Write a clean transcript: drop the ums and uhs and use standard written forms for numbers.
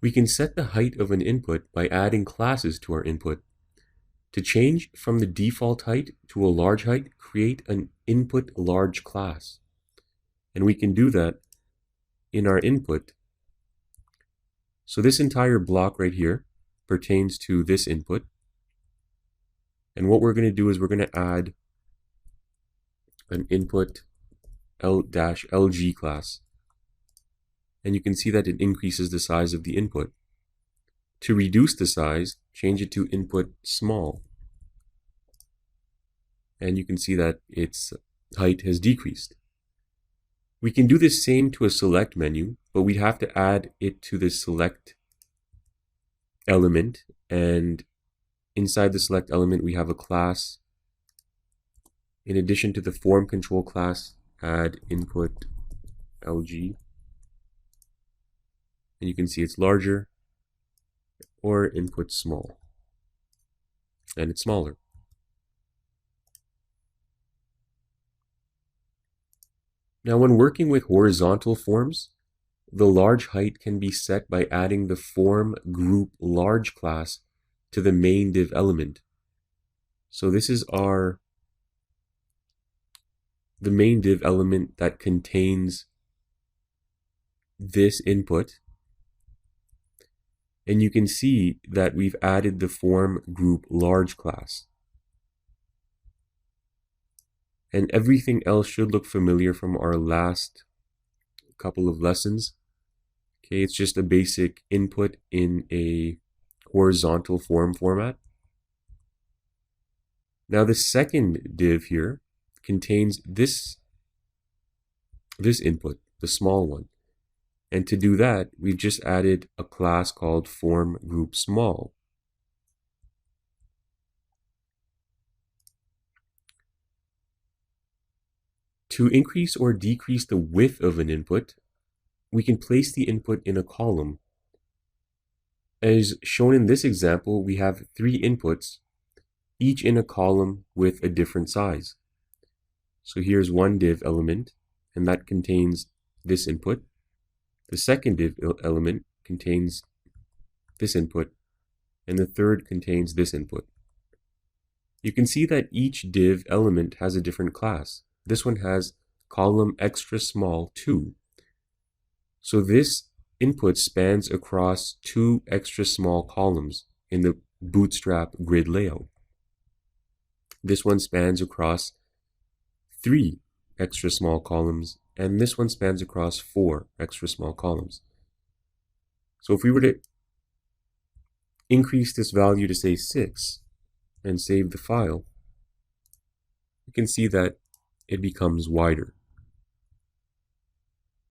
We can set the height of an input by adding classes to our input. To change from the default height to a large height, create an input large class. And we can do that in our input. So this entire block right here pertains to this input. And what we're going to do is we're going to add an input L-LG class. And you can see that it increases the size of the input. To reduce the size, change it to input small. And you can see that its height has decreased. We can do the same to a select menu, but we'd have to add it to the select element. And inside the select element, we have a class. In addition to the form control class, add input LG. And you can see it's larger, or input small, and it's smaller. Now when working with horizontal forms, the large height can be set by adding the form group large class to the main div element. So this is the main div element that contains this input. And you can see that we've added the form group large class. And everything else should look familiar from our last couple of lessons. Okay, it's just a basic input in a horizontal form format. Now the second div here contains this input, the small one. And to do that, we've just added a class called form group small. To increase or decrease the width of an input, we can place the input in a column. As shown in this example, we have 3 inputs, each in a column with a different size. So here's one div element, and that contains this input. The second div element contains this input, and the third contains this input. You can see that each div element has a different class. This one has column extra small 2. So this input spans across 2 extra small columns in the Bootstrap grid layout. This one spans across 3 extra small columns, and this one spans across 4 extra small columns. So if we were to increase this value to say 6 and save the file, you can see that it becomes wider.